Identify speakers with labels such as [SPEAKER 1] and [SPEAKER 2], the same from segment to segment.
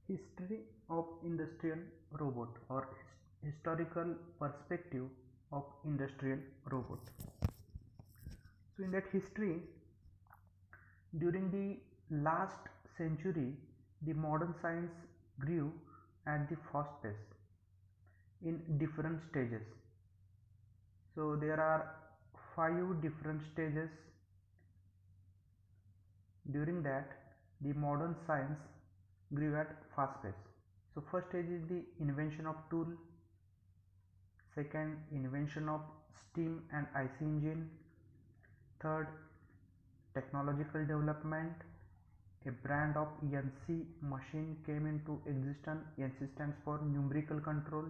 [SPEAKER 1] History of industrial robot or historical perspective of industrial robot. So in that history, during the last century, the modern science grew at the fast pace in different stages. So there are 5 different stages. During that, the modern science grew at fast pace. So first stage is the invention of tool, second invention of steam and IC engine, third technological development, a brand of NC machine came into existence. NC stands for numerical control.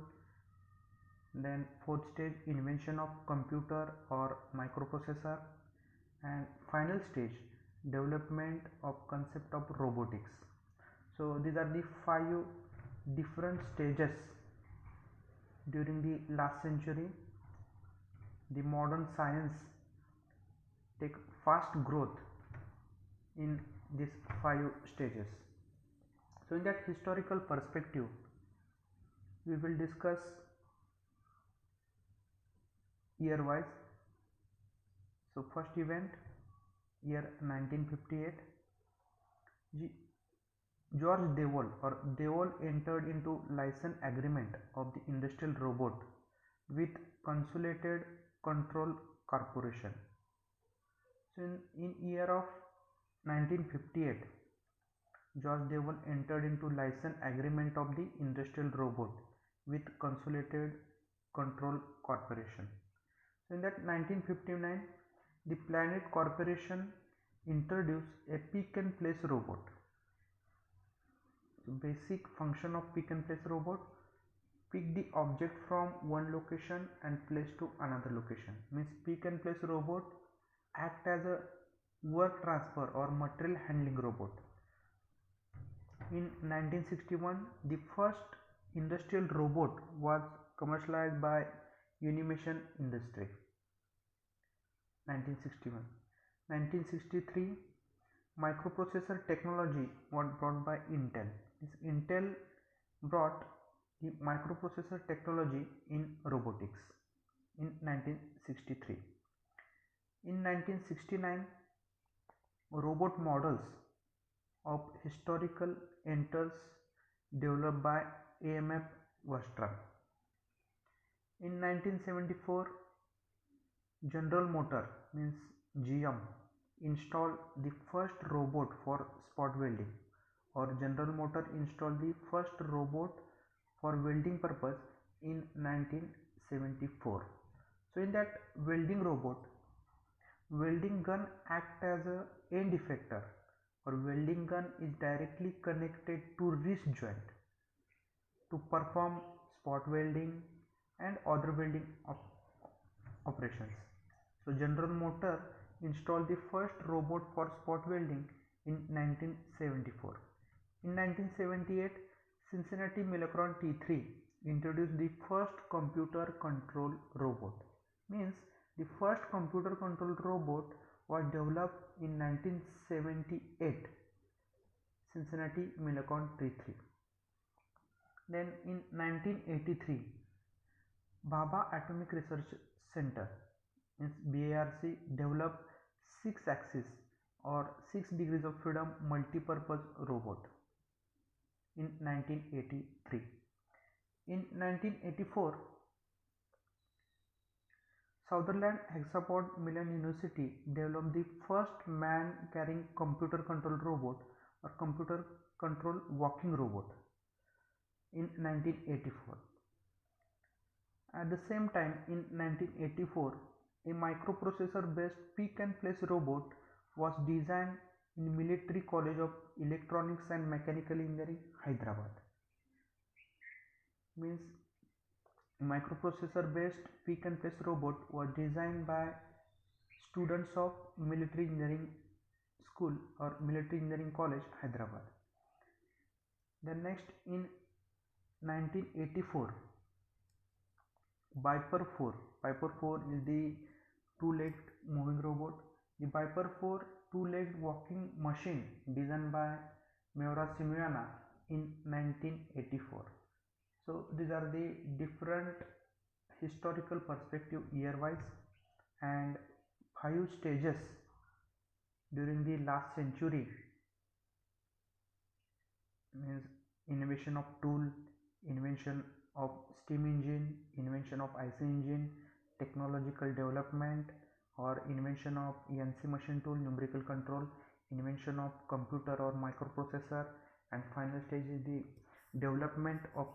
[SPEAKER 1] Then fourth stage invention of computer or microprocessor, and final stage development of concept of robotics. So these are the 5 different stages during the last century. The modern science take fast growth in these 5 stages. So in that historical perspective, we will discuss year wise. So first event, year 1958, George Devol entered into license agreement of the industrial robot with Consolidated Control Corporation. So in year of 1958, George Devol entered into license agreement of the industrial robot with Consolidated Control Corporation. So in that 1959, the Planet Corporation introduced a pick and place robot. So basic function of pick and place robot: pick the object from one location and place to another location. Means pick and place robot act as a work transfer or material handling robot. In 1961, the first industrial robot was commercialized by Unimation Industry. 1961. 1963, microprocessor technology was brought by Intel. Intel brought the microprocessor technology in robotics in 1963. In 1969, robot models of historical enters developed by AMF Western. In 1974, General Motor means GM installed the first robot for spot welding, or General Motor installed the first robot for welding purpose in 1974. So in that welding robot, welding gun act as a end effector, or welding gun is directly connected to wrist joint to perform spot welding and other welding operations. So General Motor installed the first robot for spot welding in 1974. In 1978, Cincinnati Milacron T3 introduced the first computer controlled robot. Means the first computer controlled robot was developed in 1978, Cincinnati Milacron T3. Then in 1983, Bhabha Atomic Research Center BARC developed 6-axis or 6 degrees of freedom multi-purpose robot in 1983. In 1984, Sutherland Hexaford Millen University developed the first man-carrying computer-controlled robot or computer-controlled walking robot in 1984. At the same time, in 1984, a microprocessor-based pick-and-place robot was designed in Military College of Electronics and Mechanical Engineering, Hyderabad. Means microprocessor-based pick-and-place robot was designed by students of Military Engineering School or Military Engineering College, Hyderabad. Then next, in 1984, Viper 4. Viper 4 is the two-legged moving robot. The Viper 4 two-legged walking machine designed by Miura Shimuyama in 1984. So these are the different historical perspective year wise, and 5 stages during the last century means innovation of tool, invention of steam engine, invention of IC engine, technological development or invention of ENC machine tool, numerical control, invention of computer or microprocessor, and final stage is the development of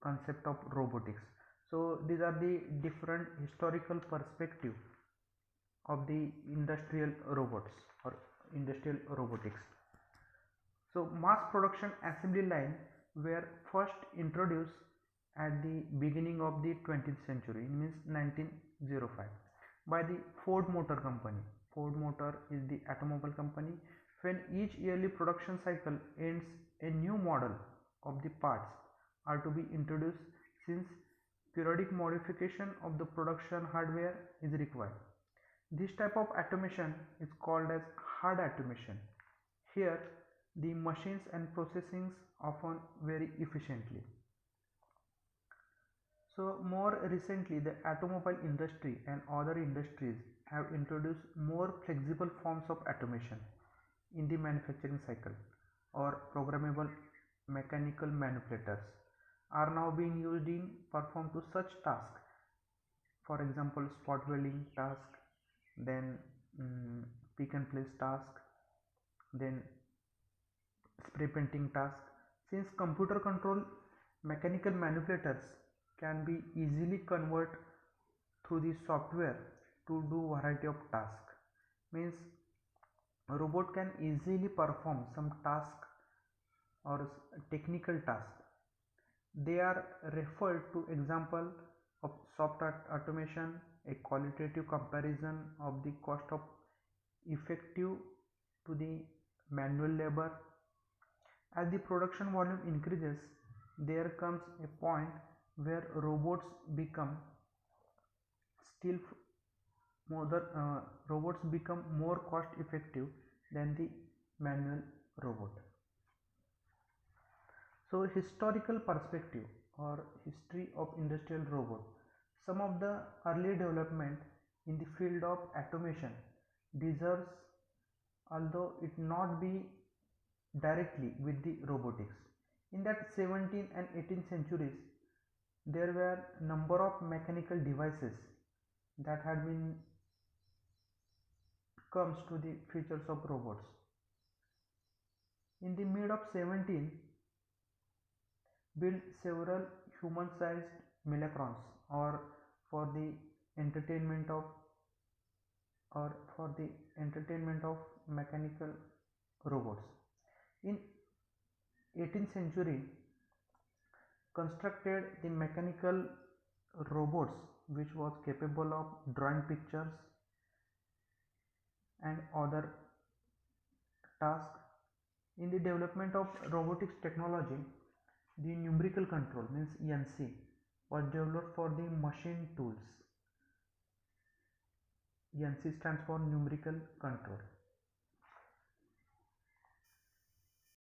[SPEAKER 1] concept of robotics. So these are the different historical perspective of the industrial robots or industrial robotics. So mass production assembly line were first introduced at the beginning of the 20th century, means 1905, by the Ford Motor Company. Ford Motor is the automobile company. When each yearly production cycle ends, a new model of the parts are to be introduced, since periodic modification of the production hardware is required. This type of automation is called as hard automation. Here the machines and processings often very efficiently. So more recently the automobile industry and other industries have introduced more flexible forms of automation in the manufacturing cycle, or programmable mechanical manipulators are now being used in perform to such tasks, for example spot welding task, then pick and place task, then spray painting task. Since computer control mechanical manipulators can be easily converted through the software to do variety of tasks, means a robot can easily perform some task or technical task. They are referred to example of soft automation, a qualitative comparison of the cost of effective to the manual labor. As the production volume increases, there comes a point where robots become still robots become more cost effective than the manual robot. So historical perspective or history of industrial robot. Some of the early development in the field of automation deserves, although it not be directly with the robotics. In that 17th and 18th centuries, there were number of mechanical devices that had been comes to the features of robots. In the mid of 17th, built several human-sized Milacrons or for the entertainment of mechanical robots. In 18th century, constructed the mechanical robots which was capable of drawing pictures and other tasks. In the development of robotics technology, the numerical control means ENC was developed for the machine tools. ENC stands for numerical control.